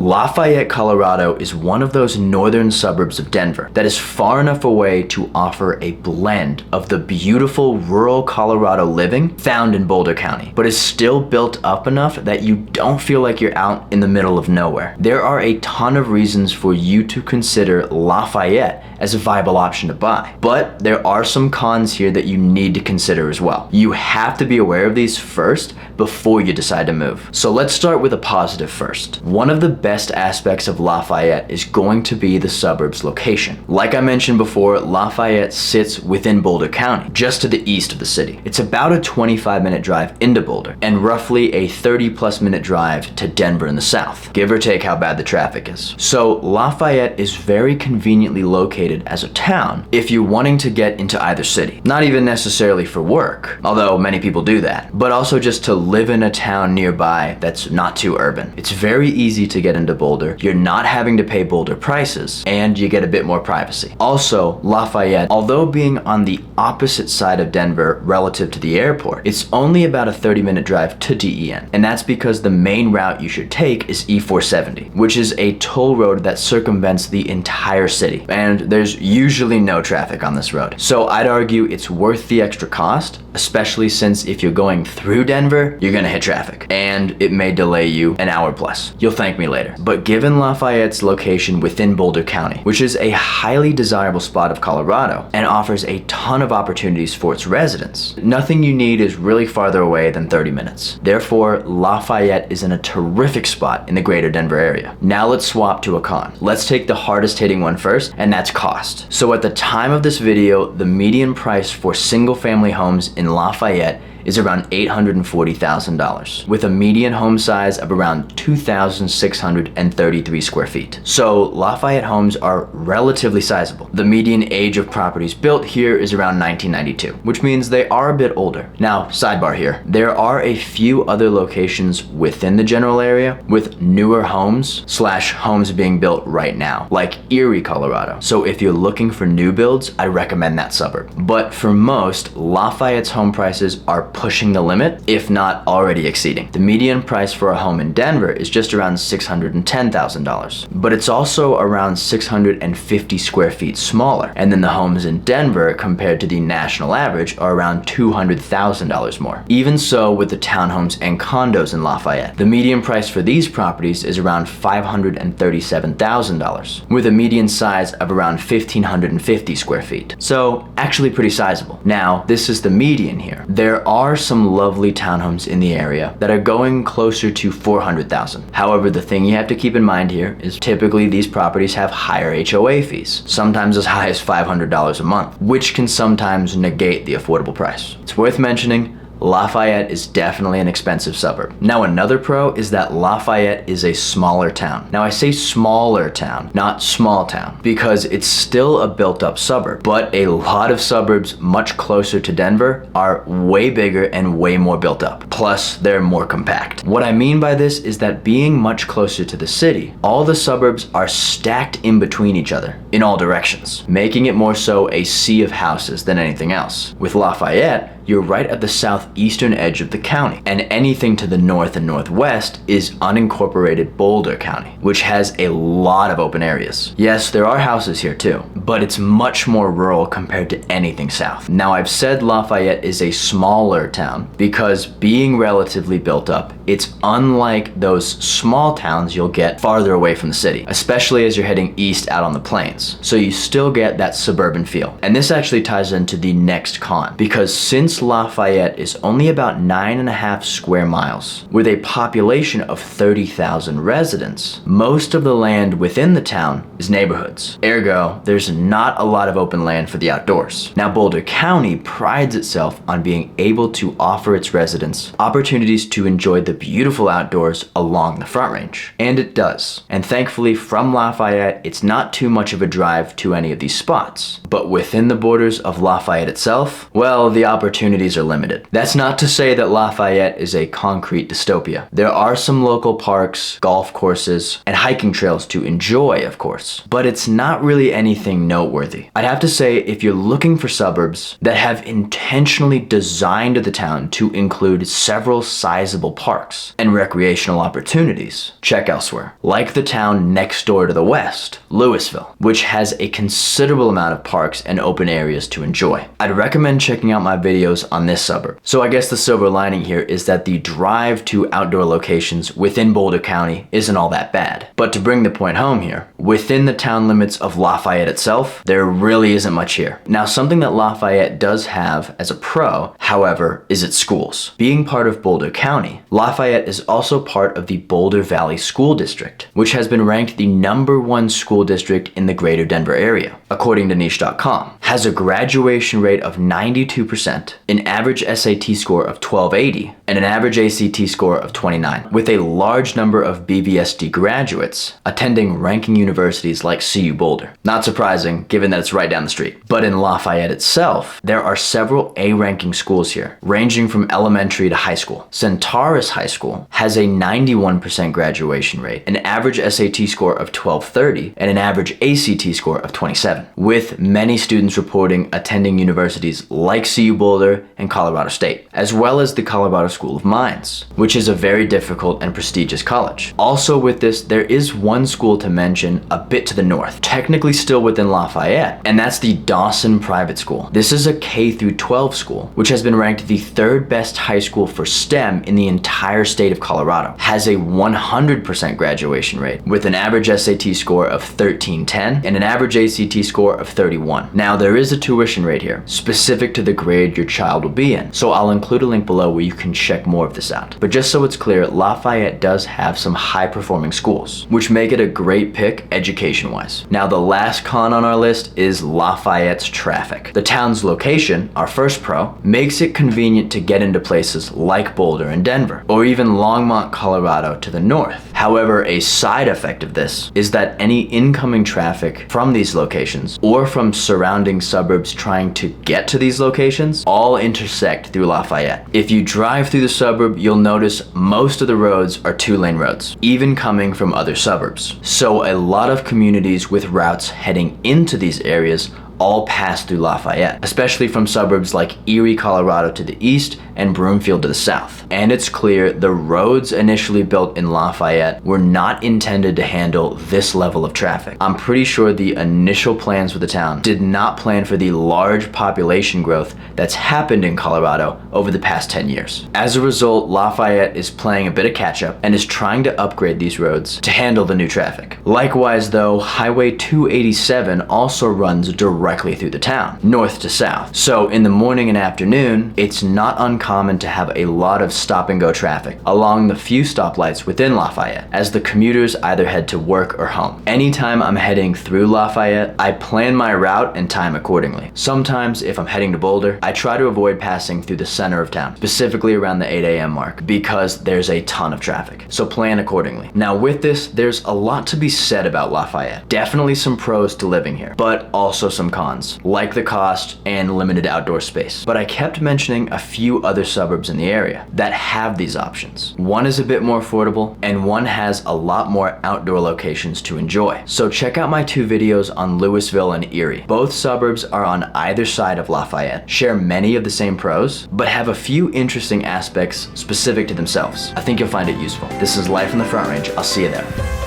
Lafayette, Colorado is one of those northern suburbs of Denver that is far enough away to offer a blend of the beautiful rural Colorado living found in Boulder County, but is still built up enough that you don't feel like you're out in the middle of nowhere. There are a ton of reasons for you to consider Lafayette as a viable option to buy, but there are some cons here that you need to consider as well. You have to be aware of these first before you decide to move. So let's start with a positive first. One of the best aspects of Lafayette is going to be the suburb's location. Like I mentioned before, Lafayette sits within Boulder County, just to the east of the city. It's about a 25-minute drive into Boulder and roughly a 30-plus-minute drive to Denver in the south, give or take how bad the traffic is. So Lafayette is very conveniently located as a town if you're wanting to get into either city. Not even necessarily for work, although many people do that, but also just to live in a town nearby that's not too urban. It's very easy to get into Boulder. You're not having to pay Boulder prices, and you get a bit more privacy. Also, Lafayette, although being on the opposite side of Denver relative to the airport, it's only about a 30-minute drive to DEN, and that's because the main route you should take is E470, which is a toll road that circumvents the entire city, and there's usually no traffic on this road. So I'd argue it's worth the extra cost, especially since if you're going through Denver, you're gonna hit traffic, and it may delay you an hour plus. You'll thank me later. But given Lafayette's location within Boulder County, which is a highly desirable spot of Colorado and offers a ton of opportunities for its residents, nothing you need is really farther away than 30 minutes. Therefore, Lafayette is in a terrific spot in the greater Denver area. Now let's swap to a con. Let's take the hardest hitting one first, and that's cost. So at the time of this video, the median price for single family homes in Lafayette is around $840,000, with a median home size of around 2,633 square feet. So Lafayette homes are relatively sizable. The median age of properties built here is around 1992, which means they are a bit older. Now, sidebar here, there are a few other locations within the general area with newer homes / homes being built right now, like Erie, Colorado. So if you're looking for new builds, I recommend that suburb. But for most, Lafayette's home prices are pushing the limit, if not already exceeding. The median price for a home in Denver is just around $610,000, but it's also around 650 square feet smaller. And then the homes in Denver compared to the national average are around $200,000 more. Even so, with the townhomes and condos in Lafayette, the median price for these properties is around $537,000, with a median size of around 1,550 square feet. So actually pretty sizable. Now, this is the median here. There are some lovely townhomes in the area that are going closer to $400,000. However, the thing you have to keep in mind here is typically these properties have higher HOA fees, sometimes as high as $500 a month, which can sometimes negate the affordable price. It's worth mentioning, Lafayette is definitely an expensive suburb. Now, another pro is that Lafayette is a smaller town. Now, I say smaller town, not small town, because it's still a built-up suburb, but a lot of suburbs much closer to Denver are way bigger and way more built up. Plus, they're more compact. What I mean by this is that being much closer to the city, all the suburbs are stacked in between each other in all directions, making it more so a sea of houses than anything else. With Lafayette, you're right at the southeastern edge of the county, and anything to the north and northwest is unincorporated Boulder County, which has a lot of open areas. Yes, there are houses here too, but it's much more rural compared to anything south. Now, I've said Lafayette is a smaller town because being relatively built up, it's unlike those small towns you'll get farther away from the city, especially as you're heading east out on the plains. So you still get that suburban feel. And this actually ties into the next con, because since Lafayette is only about 9.5 square miles, with a population of 30,000 residents, most of the land within the town is neighborhoods. Ergo, there's not a lot of open land for the outdoors. Now, Boulder County prides itself on being able to offer its residents opportunities to enjoy the beautiful outdoors along the Front Range. And it does. And thankfully, from Lafayette, it's not too much of a drive to any of these spots. But within the borders of Lafayette itself, well, the opportunity opportunities are limited. That's not to say that Lafayette is a concrete dystopia. There are some local parks, golf courses, and hiking trails to enjoy, of course, but it's not really anything noteworthy. I'd have to say, if you're looking for suburbs that have intentionally designed the town to include several sizable parks and recreational opportunities, check elsewhere. Like the town next door to the west, Louisville, which has a considerable amount of parks and open areas to enjoy. I'd recommend checking out my videos on this suburb. So I guess the silver lining here is that the drive to outdoor locations within Boulder County isn't all that bad. But to bring the point home here, within the town limits of Lafayette itself, there really isn't much here. Now, something that Lafayette does have as a pro, however, is its schools. Being part of Boulder County, Lafayette is also part of the Boulder Valley School District, which has been ranked the #1 school district in the greater Denver area, according to niche.com, has a graduation rate of 92%, an average SAT score of 1280, and an average ACT score of 29, with a large number of BVSD graduates attending ranking universities like CU Boulder. Not surprising, given that it's right down the street. But in Lafayette itself, there are several A-ranking schools here, ranging from elementary to high school. Centaurus High School has a 91% graduation rate, an average SAT score of 1230, and an average ACT score of 27, with many students reporting attending universities like CU Boulder and Colorado State, as well as the Colorado School of Mines, which is a very difficult and prestigious college. Also with this, there is one school to mention a bit to the north, technically still within Lafayette, and that's the Dawson Private School. This is a K-12 school, which has been ranked the 3rd best high school for STEM in the entire state of Colorado, has a 100% graduation rate, with an average SAT score of 1310 and an average ACT score of 31. Now, there is a tuition rate here, specific to the grade your child will be in, so I'll include a link below where you can check more of this out. But just so it's clear, Lafayette does have some high-performing schools, which make it a great pick education-wise. Now, the last con on our list is Lafayette's traffic. The town's location, our first pro, makes it convenient to get into places like Boulder and Denver, or even Longmont, Colorado to the north. However, a side effect of this is that any incoming traffic from these locations or from surrounding suburbs trying to get to these locations all intersect through Lafayette. If you drive through the suburb, you'll notice most of the roads are 2-lane roads, even coming from other suburbs. So a lot of communities with routes heading into these areas all pass through Lafayette, especially from suburbs like Erie, Colorado to the east and Broomfield to the south. And it's clear the roads initially built in Lafayette were not intended to handle this level of traffic. I'm pretty sure the initial plans for the town did not plan for the large population growth that's happened in Colorado over the past 10 years. As a result, Lafayette is playing a bit of catch up and is trying to upgrade these roads to handle the new traffic. Likewise though, Highway 287 also runs directly through the town, north to south. So in the morning and afternoon, it's not uncommon to have a lot of stop and go traffic along the few stoplights within Lafayette as the commuters either head to work or home. Anytime I'm heading through Lafayette, I plan my route and time accordingly. Sometimes if I'm heading to Boulder, I try to avoid passing through the center of town, specifically around the 8 a.m. mark, because there's a ton of traffic. So plan accordingly. Now with this, there's a lot to be said about Lafayette. Definitely some pros to living here, but also some cons, like the cost and limited outdoor space. But I kept mentioning a few other suburbs in the area that have these options. One is a bit more affordable, and one has a lot more outdoor locations to enjoy. So check out my 2 videos on Louisville and Erie. Both suburbs are on either side of Lafayette, share many of the same pros, but have a few interesting aspects specific to themselves. I think you'll find it useful. This is Life in the Front Range. I'll see you there.